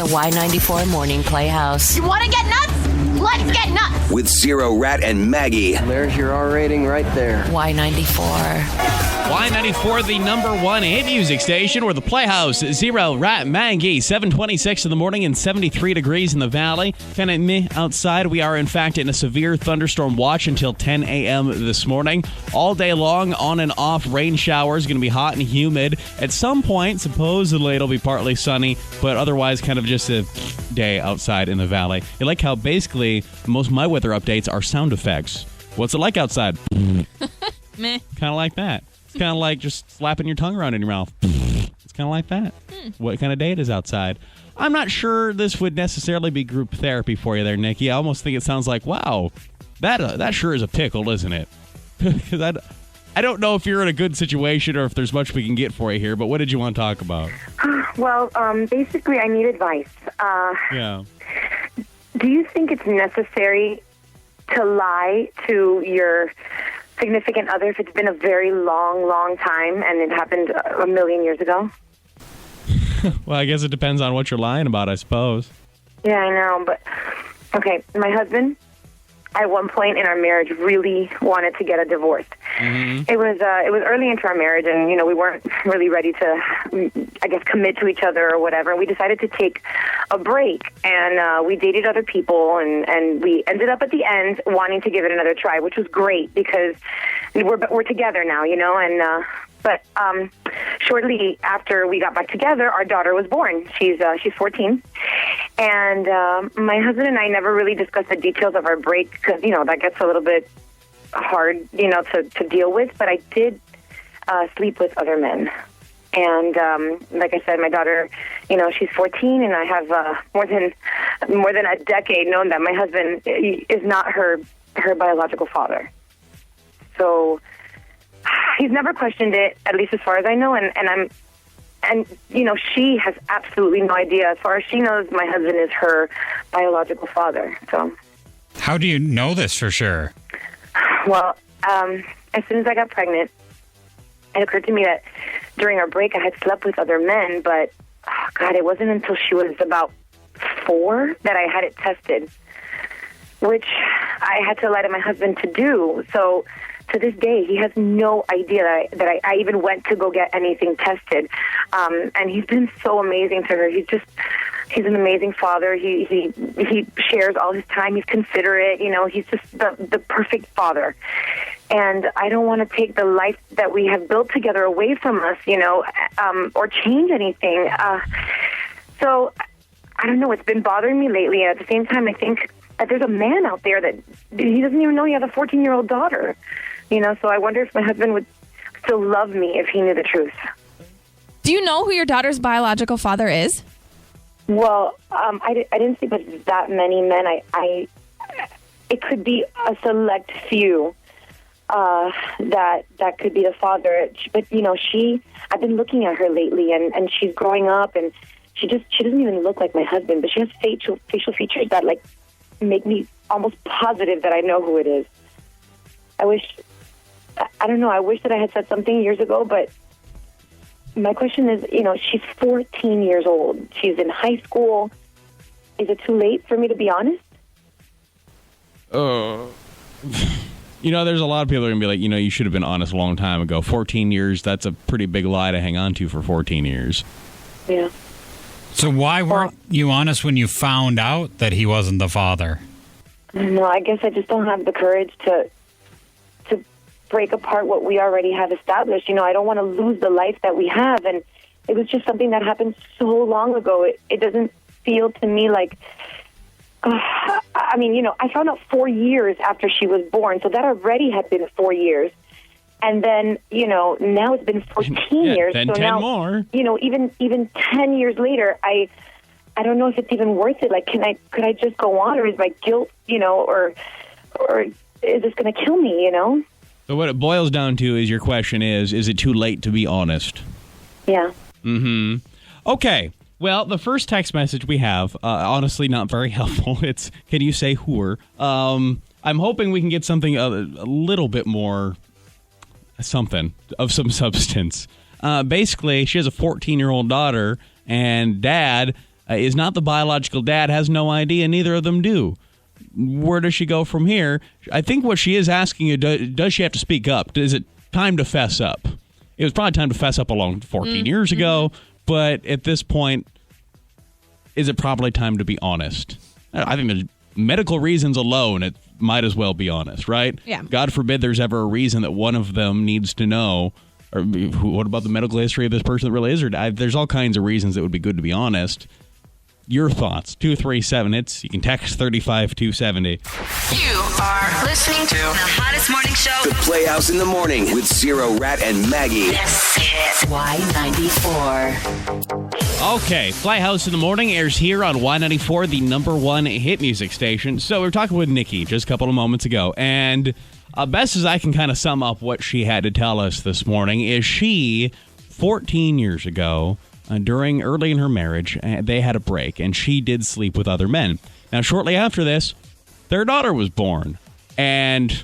The Y94 Morning Playhouse. You want to get nuts? Let's get nuts! With Zero, Rat, and Maggie. There's your R rating right there. Y94. Y94, the number one hit music station, where the Playhouse, Zero, Rat, Maggie, 7:26 in the morning and 73 degrees in the valley. Kind of meh outside. We are, in fact, in a severe thunderstorm watch until 10 a.m. this morning. All day long, on and off rain showers. Going to be hot and humid. At some point, supposedly, it'll be partly sunny, but otherwise kind of just a day outside in the valley. I like how basically most of my weather updates are sound effects. What's it like outside? Meh. Kind of like that. It's kind of like just slapping your tongue around in your mouth. It's kind of like that. What kind of day it is outside? I'm not sure this would necessarily be group therapy for you there, Nikki. I almost think it sounds like, wow, that sure is a pickle, isn't it? Because I don't know if you're in a good situation or if there's much we can get for you here, but what did you want to talk about? Well, basically, I need advice. Yeah. Do you think it's necessary to lie to your significant other if it's been a very long, long time and it happened a million years ago? Well, I guess it depends on what you're lying about, I suppose. Yeah, I know, but okay, my husband at one point in our marriage really wanted to get a divorce. Mm-hmm. It was early into our marriage, and we weren't really ready to, I guess, commit to each other or whatever. And we decided to take a break, and we dated other people, and we ended up at the end wanting to give it another try, which was great because we're together now, But shortly after we got back together, our daughter was born. She's 14. And my husband and I never really discussed the details of our break because, that gets a little bit hard, to deal with. But I did sleep with other men. And like I said, my daughter, she's 14, and I have more than a decade known that my husband is not her biological father. So he's never questioned it, at least as far as I know, and she has absolutely no idea. As far as she knows, my husband is her biological father. So, how do you know this for sure? Well, as soon as I got pregnant, it occurred to me that during our break I had slept with other men, but it wasn't until she was about 4 that I had it tested, which I had to lie to my husband to do. So to this day, he has no idea that I even went to go get anything tested. And he's been so amazing to her. He's an amazing father. He shares all his time. He's considerate. He's just the perfect father. And I don't want to take the life that we have built together away from us, or change anything. So I don't know. It's been bothering me lately. And at the same time, I think that there's a man out there that he doesn't even know he has a 14-year-old daughter. So I wonder if my husband would still love me if he knew the truth. Do you know who your daughter's biological father is? Well, I didn't sleep with that many men. It could be a select few that could be the father. But I've been looking at her lately, and she's growing up, and she doesn't even look like my husband. But she has facial features that make me almost positive that I know who it is. I don't know. I wish that I had said something years ago, but my question is, she's 14 years old. She's in high school. Is it too late for me to be honest? There's a lot of people that are going to be like, you should have been honest a long time ago. 14 years, that's a pretty big lie to hang on to for 14 years. Yeah. So why weren't you honest when you found out that he wasn't the father? No, I guess I just don't have the courage to break apart what we already have established. I don't want to lose the life that we have, and it was just something that happened so long ago. It doesn't feel to me like... I found out 4 years after she was born, so that already had been 4 years. And then, now it's been 14 years. Then so 10 now, more. Even 10 years later, I don't know if it's even worth it. Like, could I just go on, or is my guilt, or is this going to kill me, So what it boils down to is your question is it too late to be honest? Yeah. Mm-hmm. Okay. Well, the first text message we have, honestly, not very helpful. It's, can you say whore? I'm hoping we can get something a little bit more, something of some substance. Basically, she has a 14-year-old daughter, and Dad is not the biological dad, has no idea, neither of them do. Where does she go from here? I think what she is asking you, does she have to speak up? Is it time to fess up? It was probably time to fess up along 14 years ago, but at this point, is it probably time to be honest? I think there's medical reasons alone, it might as well be honest, right? Yeah. God forbid there's ever a reason that one of them needs to know. Or what about the medical history of this person that really is or died? There's all kinds of reasons it would be good to be honest. Your thoughts, 237 hits. You can text 35270. You are listening to the hottest morning show. The Playhouse in the morning with Zero, Rat, and Maggie. This is Y94. Okay, Playhouse in the morning airs here on Y94, the number one hit music station. So we were talking with Nikki just a couple of moments ago, and best as I can kind of sum up what she had to tell us this morning is she, 14 years ago, early in her marriage, they had a break, and she did sleep with other men. Now, shortly after this, their daughter was born, and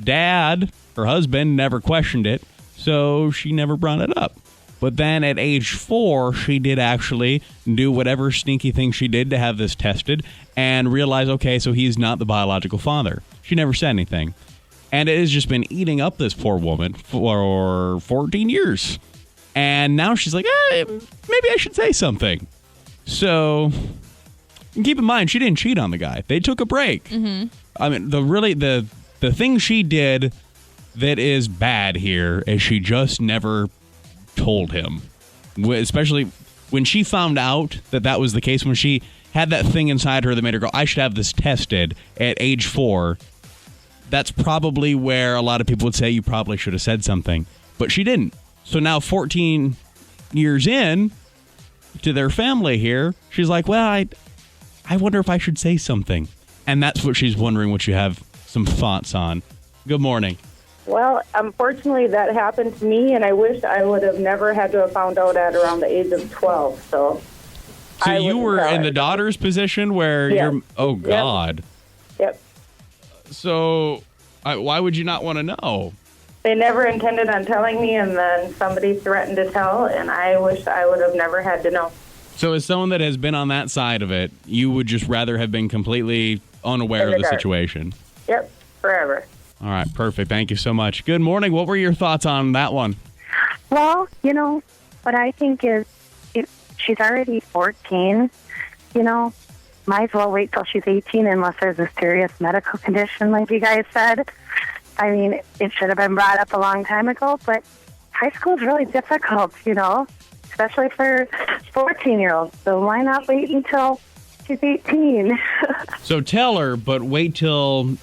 Dad, her husband, never questioned it, so she never brought it up. But then at age 4, she did actually do whatever sneaky thing she did to have this tested and realize, okay, so he's not the biological father. She never said anything. And it has just been eating up this poor woman for 14 years. And now she's like, maybe I should say something. So keep in mind, she didn't cheat on the guy. They took a break. Mm-hmm. I mean, the thing she did that is bad here is she just never told him. Especially when she found out that was the case, when she had that thing inside her that made her go, I should have this tested at age 4. That's probably where a lot of people would say you probably should have said something. But she didn't. So now 14 years in to their family here, she's like, well, I wonder if I should say something. And that's what she's wondering, what you have some thoughts on. Good morning. Well, unfortunately, that happened to me, and I wish I would have never had to have found out at around the age of 12. So you were in the daughter's position where you're... Oh, God. Yep. So why would you not want to know? They never intended on telling me, and then somebody threatened to tell, and I wish I would have never had to know. So as someone that has been on that side of it, you would just rather have been completely unaware of the situation? Yep, forever. All right, perfect. Thank you so much. Good morning. What were your thoughts on that one? Well, what I think is if she's already 14, might as well wait till she's 18 unless there's a serious medical condition like you guys said. I mean, it should have been brought up a long time ago, but high school is really difficult, especially for 14-year-olds. So why not wait until she's 18? So tell her, but wait till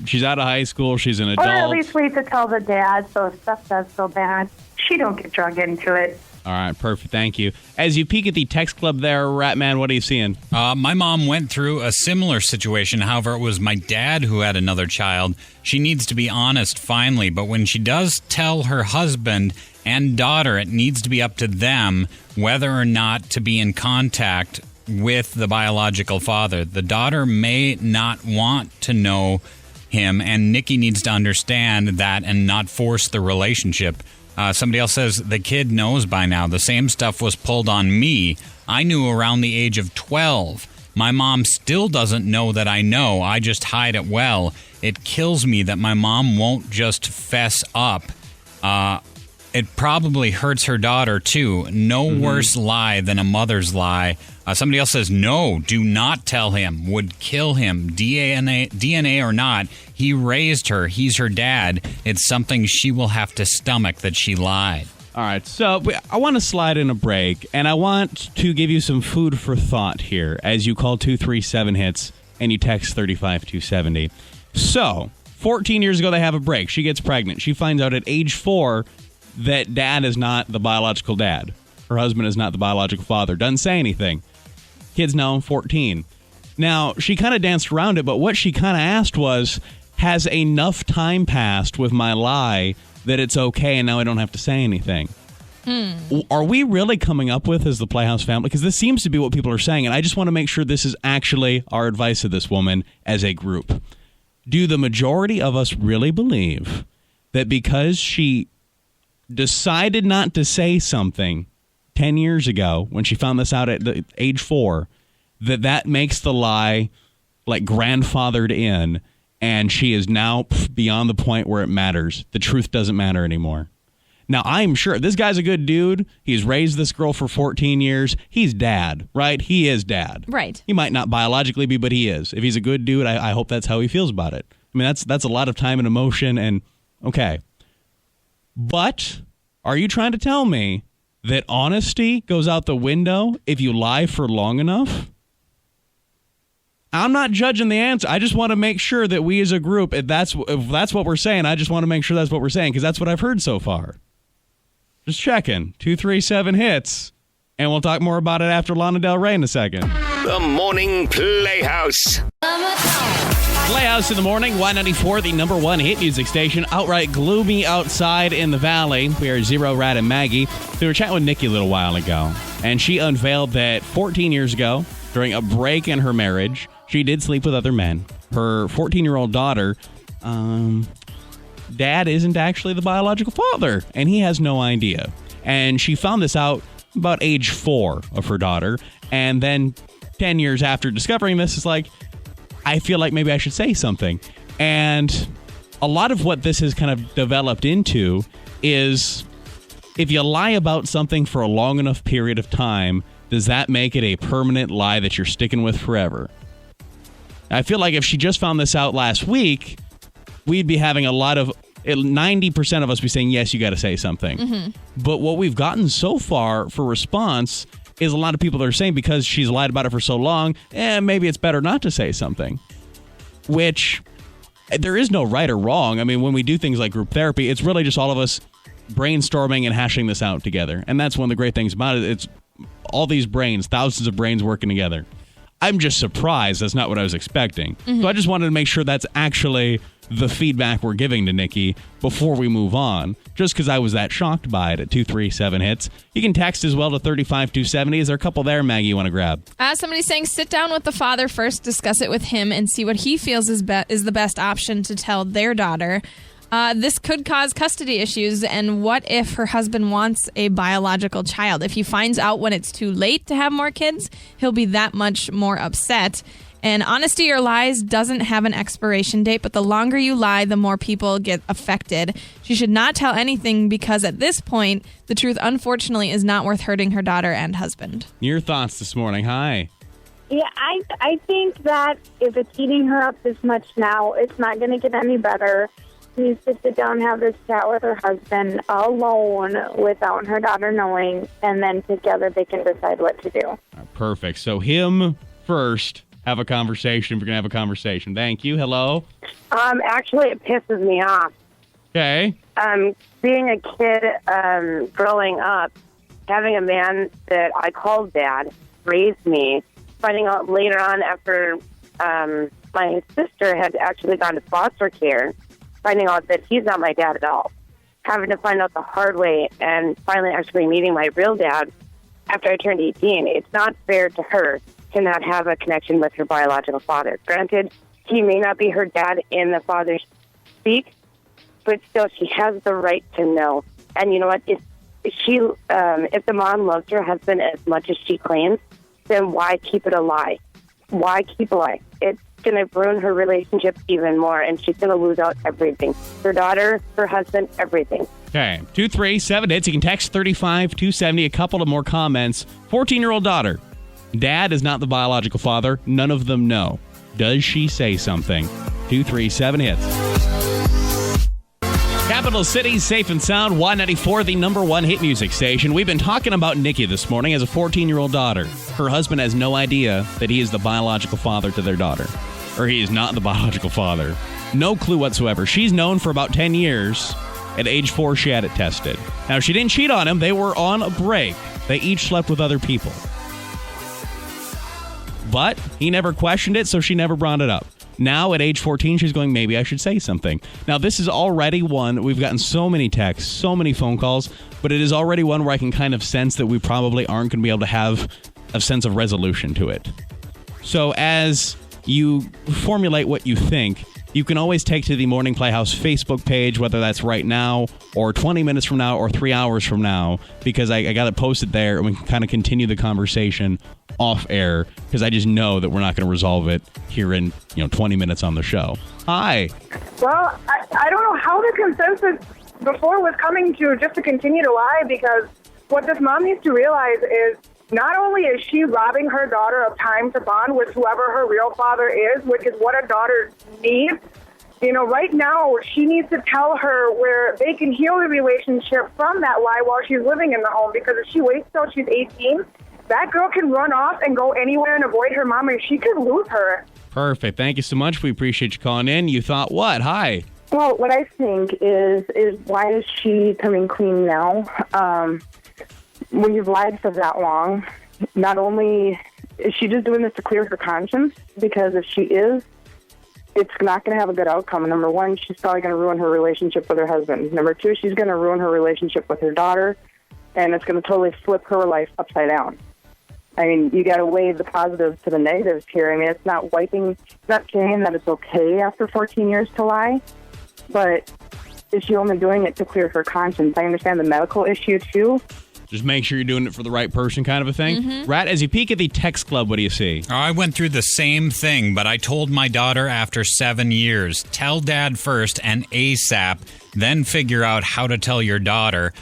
she's out of high school, she's an adult. Or at least wait to tell the dad so if stuff does go bad, she don't get drug into it. All right, perfect. Thank you. As you peek at the text club there, Ratman, what are you seeing? My mom went through a similar situation. However, it was my dad who had another child. She needs to be honest finally, but when she does tell her husband and daughter, it needs to be up to them whether or not to be in contact with the biological father. The daughter may not want to know him, and Nikki needs to understand that and not force the relationship. Somebody else says, the kid knows by now. The same stuff was pulled on me. I knew around the age of 12. My mom still doesn't know that I know. I just hide it well. It kills me that my mom won't just fess up. It probably hurts her daughter, too. No worse lie than a mother's lie. Somebody else says, no, do not tell him. Would kill him. DNA or not, he raised her. He's her dad. It's something she will have to stomach that she lied. All right, so I want to slide in a break, and I want to give you some food for thought here as you call 237 hits and you text 35270. So, 14 years ago, they have a break. She gets pregnant. She finds out at age 4 that dad is not the biological dad. Her husband is not the biological father. Doesn't say anything. Kid's now 14. Now, she kind of danced around it, but what she kind of asked was, has enough time passed with my lie that it's okay and now I don't have to say anything? Are we really coming up with as the Playhouse family? Because this seems to be what people are saying, and I just want to make sure this is actually our advice to this woman as a group. Do the majority of us really believe that because she decided not to say something 10 years ago, when she found this out at the age 4, that makes the lie like grandfathered in, and she is now beyond the point where it matters. The truth doesn't matter anymore. Now, I'm sure this guy's a good dude. He's raised this girl for 14 years. He's dad, right? He is dad. Right. He might not biologically be, but he is. If he's a good dude, I hope that's how he feels about it. I mean, that's a lot of time and emotion, and okay. But are you trying to tell me that honesty goes out the window if you lie for long enough? I'm not judging the answer. I just want to make sure that we as a group, if that's what we're saying, I just want to make sure that's what we're saying, because that's what I've heard so far. Just checking. 237 hits. And we'll talk more about it after Lana Del Rey in a second. The Morning Playhouse. Playhouse in the morning, Y94, the number one hit music station. Outright gloomy outside in the valley. We are Zero, Rat, and Maggie. We were chatting with Nikki a little while ago, and she unveiled that 14 years ago, during a break in her marriage, she did sleep with other men. Her 14-year-old daughter, dad isn't actually the biological father, and he has no idea. And she found this out about age 4 of her daughter, and then 10 years after discovering this, is like, I feel like maybe I should say something. And a lot of what this has kind of developed into is, if you lie about something for a long enough period of time, does that make it a permanent lie that you're sticking with forever? I feel like if she just found this out last week, we'd be having 90% of us be saying, yes, you got to say something. Mm-hmm. But what we've gotten so far for response is a lot of people that are saying, because she's lied about it for so long, maybe it's better not to say something. Which, there is no right or wrong. I mean, when we do things like group therapy, it's really just all of us brainstorming and hashing this out together. And that's one of the great things about it. It's all these brains, thousands of brains working together. I'm just surprised. That's not what I was expecting. Mm-hmm. So I just wanted to make sure that's actually the feedback we're giving to Nikki before we move on, just because I was that shocked by it at 237 hits. You can text as well to 35270. Is there a couple there, Maggie, you want to grab? Somebody's saying, sit down with the father first, discuss it with him, and see what he feels is the best option to tell their daughter. This could cause custody issues, and what if her husband wants a biological child? If he finds out when it's too late to have more kids, he'll be that much more upset. And honesty or lies doesn't have an expiration date, but the longer you lie, the more people get affected. She should not tell anything, because at this point, the truth, unfortunately, is not worth hurting her daughter and husband. Your thoughts this morning. Hi. Yeah, I think that if it's eating her up this much now, it's not going to get any better. She needs to sit down and have this chat with her husband alone without her daughter knowing, and then together they can decide what to do. Perfect. So him first. Have a conversation. We're going to have a conversation. Thank you. Hello? Actually, it pisses me off. Okay. Being a kid, growing up, having a man that I called dad raised me, finding out later on after my sister had actually gone to foster care, finding out that he's not my dad at all. Having to find out the hard way, and finally actually meeting my real dad after I turned 18. It's not fair to her to not have a connection with her biological father. Granted, he may not be her dad in the father's speak, but still, she has the right to know. And you know what? If the mom loves her husband as much as she claims, then why keep it a lie? Why keep a lie? It's going to ruin her relationship even more, and she's going to lose out everything. Her daughter, her husband, everything. Okay, 237 hits. You can text 35270. A couple of more comments. 14-year-old daughter. Dad is not the biological father. None of them know. Does she say something? 237 hits. Capital City, safe and sound. Y94, the number one hit music station. We've been talking about Nikki this morning as a 14-year-old daughter. Her husband has no idea that he is the biological father to their daughter. Or he is not the biological father. No clue whatsoever. She's known for about 10 years. At age 4, she had it tested. Now, she didn't cheat on him. They were on a break. They each slept with other people. But he never questioned it, so she never brought it up. Now, at age 14, she's going, maybe I should say something. Now, this is already one. We've gotten so many texts, so many phone calls, but it is already one where I can kind of sense that we probably aren't going to be able to have a sense of resolution to it. So as you formulate what you think, you can always take to the Morning Playhouse Facebook page, whether that's right now or 20 minutes from now or 3 hours from now, because I got it posted there and we can kind of continue the conversation off air, because I just know that we're not going to resolve it here in 20 minutes on the show. Hi. Well, I don't know how the consensus before was coming to just to continue to lie, because what this mom needs to realize is not only is she robbing her daughter of time to bond with whoever her real father is, which is what a daughter needs. Right now she needs to tell her where they can heal the relationship from that lie while she's living in the home, because if she waits till she's 18, that girl can run off and go anywhere and avoid her mom, and she could lose her. Perfect. Thank you so much. We appreciate you calling in. You thought what? Hi. Well, what I think is why is she coming clean now? When you've lied for that long, not only is she just doing this to clear her conscience, because if she is, it's not going to have a good outcome. Number one, she's probably going to ruin her relationship with her husband. Number two, she's going to ruin her relationship with her daughter, and it's going to totally flip her life upside down. I mean, you got to weigh the positives to the negatives here. I mean, it's not saying that it's okay after 14 years to lie, but is she only doing it to clear her conscience? I understand the medical issue, too. Just make sure you're doing it for the right person kind of a thing. Mm-hmm. Rat, as you peek at the text club, what do you see? Oh, I went through the same thing, but I told my daughter after 7 years, tell dad first and ASAP, then figure out how to tell your daughter.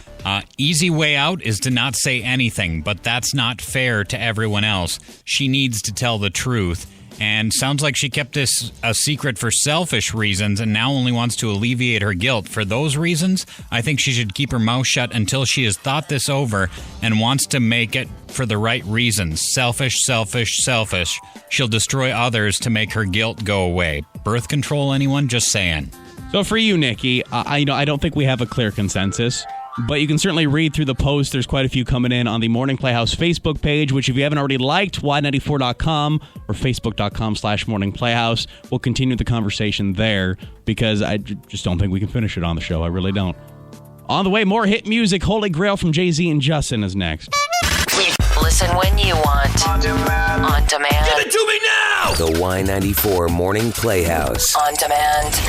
Easy way out is to not say anything, but that's not fair to everyone else. She needs to tell the truth. And sounds like she kept this a secret for selfish reasons and now only wants to alleviate her guilt. For those reasons, I think she should keep her mouth shut until she has thought this over and wants to make it for the right reasons. Selfish, selfish, selfish. She'll destroy others to make her guilt go away. Birth control, anyone? Just saying. So for you, Nikki, I don't think we have a clear consensus. But you can certainly read through the posts. There's quite a few coming in on the Morning Playhouse Facebook page, which if you haven't already liked, Y94.com or Facebook.com/Morning Playhouse. We'll continue the conversation there, because I just don't think we can finish it on the show. I really don't. On the way, more hit music. Holy Grail from Jay-Z and Justin is next. Listen when you want. On demand. On demand. Give it to me now! The Y94 Morning Playhouse. On demand.